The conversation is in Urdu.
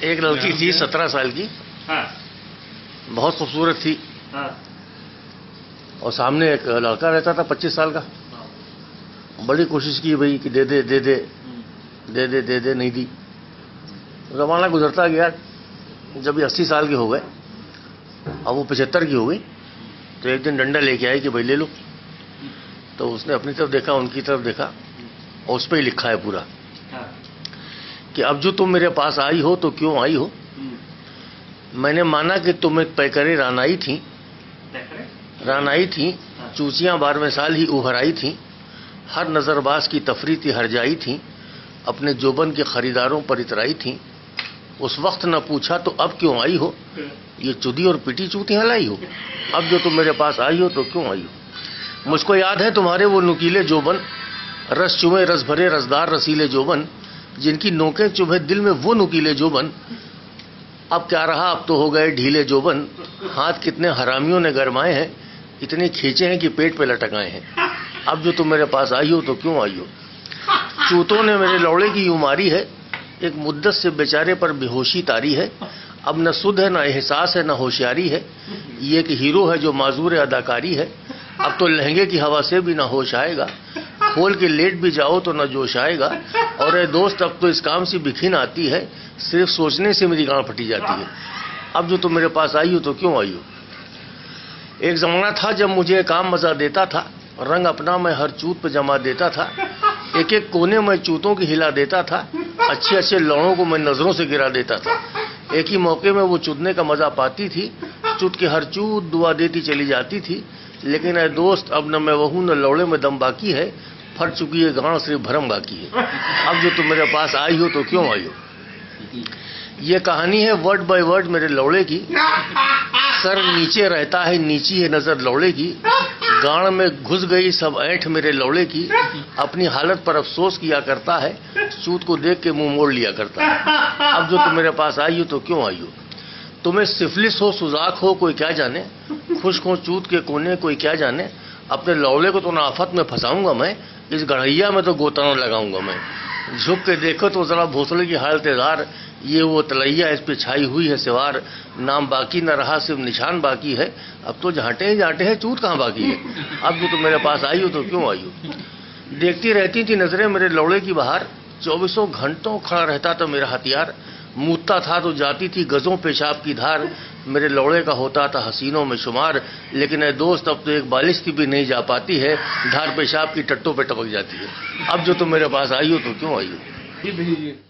ایک لڑکی تھی 17 سال کی، بہت خوبصورت تھی، اور سامنے ایک لڑکا رہتا تھا 25 سال کا. بڑی کوشش کی بھائی کہ دے دے دے دے دے دے دے دے، نہیں دی. زمانہ گزرتا گیا، جب یہ 80 سال کے ہو گئے، اب وہ 75 کی ہو گئی، تو ایک دن ڈنڈا لے کے آئی کہ بھائی لے لو. تو اس نے اپنی طرف دیکھا، ان کی طرف دیکھا، اور اس پہ ہی لکھا ہے پورا کہ اب جو تم میرے پاس آئی ہو تو کیوں آئی ہو؟ میں نے مانا کہ تم ایک پیکرے رانائی تھیں، چوچیاں 12ویں سال ہی ابھر آئی تھیں، ہر نظر باز کی تفریح کی ہر جائی تھیں، اپنے جوبن کے خریداروں پر اترائی تھیں. اس وقت نہ پوچھا تو اب کیوں آئی ہو؟ یہ چودی اور پٹی چوتیاں لائی ہو؟ اب جو تم میرے پاس آئی ہو تو کیوں آئی ہو؟ مجھ کو یاد ہے تمہارے وہ نکیلے جوبن، رس چومے رس بھرے رسدار رسیلے جوبن، جن کی نوکیں چبھے دل میں وہ نکیلے جوبن. اب کیا رہا، اب تو ہو گئے ڈھیلے جوبن، ہاتھ کتنے حرامیوں نے گرمائے ہیں، اتنے کھینچے ہیں کہ پیٹ پہ لٹکائے ہیں. اب جو تم میرے پاس آئی ہو تو کیوں آئی ہو؟ چوتوں نے میرے لوڑے کی یوں ماری ہے، ایک مدت سے بیچارے پر بے ہوشی تاری ہے. اب نہ سدھ ہے، نہ احساس ہے، نہ ہوشیاری ہے. یہ ایک ہیرو ہے جو معذور اداکاری ہے. اب تو لہنگے کی ہوا سے بھی نہ ہوش آئے گا، کھول کے لیٹ بھی جاؤ تو نہ جوش آئے گا. اور اے دوست، اب تو اس کام سے بکھن آتی ہے، صرف سوچنے سے میری گاں پھٹی جاتی ہے. اب جو تم میرے پاس آئی ہو تو کیوں آئی ہو؟ ایک زمانہ تھا جب مجھے کام مزہ دیتا تھا، رنگ اپنا میں ہر چوت پہ جما دیتا تھا، ایک ایک کونے میں چوتوں کی ہلا دیتا تھا، اچھے اچھے لوڑوں کو میں نظروں سے گرا دیتا تھا. ایک ہی موقع میں وہ چودنے کا مزہ پاتی تھی، چوت کے ہر چوت دعا دیتی چلی جاتی تھی. لیکن اے دوست، اب نہ میں وہوں نہ لوڑے میں دم باقی ہے، پھٹ چکی ہے گاڑ، صرف بھرم باقی ہے. اب جو تم میرے پاس آئی ہو تو کیوں آئی ہو؟ یہ کہانی ہے ورڈ بائی ورڈ میرے لوڑے کی. سر نیچے رہتا ہے، نیچی ہے نظر لوڑے کی، گاڑ میں گھس گئی سب اینٹھ میرے لوڑے کی. اپنی حالت پر افسوس کیا کرتا ہے، چوت کو دیکھ کے منہ موڑ لیا کرتا ہے. اب جو تم میرے پاس آئی ہو تو کیوں آئی ہو؟ تمہیں سفلس ہو، سوزاک ہو، کوئی کیا جانے، خشک ہو چوت کے کونے، کوئی کیا جانے. اپنے لوڑے کو تو نافت میں پھنساؤں گا میں، اس گڑھیا میں تو گوتانوں لگاؤں گا میں. جھک کے دیکھو تو ذرا بھوسلے کی حالت دار، یہ وہ تلیا اس پہ چھائی ہوئی ہے سوار. نام باقی نہ رہا، صرف نشان باقی ہے. اب تو جھانٹے ہی جھانٹے ہیں، چوت کہاں باقی ہے. اب جو تم میرے پاس آئی ہو تو کیوں آئی ہو؟ دیکھتی رہتی تھی نظریں میرے لوڑے کی بہار، 24 گھنٹوں کھڑا رہتا تھا میرا ہتھیار. موتتا تھا تو جاتی تھی گزوں پیشاب کی دھار، میرے لوڑے کا ہوتا تھا حسینوں میں شمار. لیکن اے دوست، اب تو ایک بالش کی بھی نہیں جا پاتی ہے، دھار پیشاب کی ٹٹوں پہ ٹپک جاتی ہے. اب جو تم میرے پاس آئی ہو تو کیوں آئی ہو؟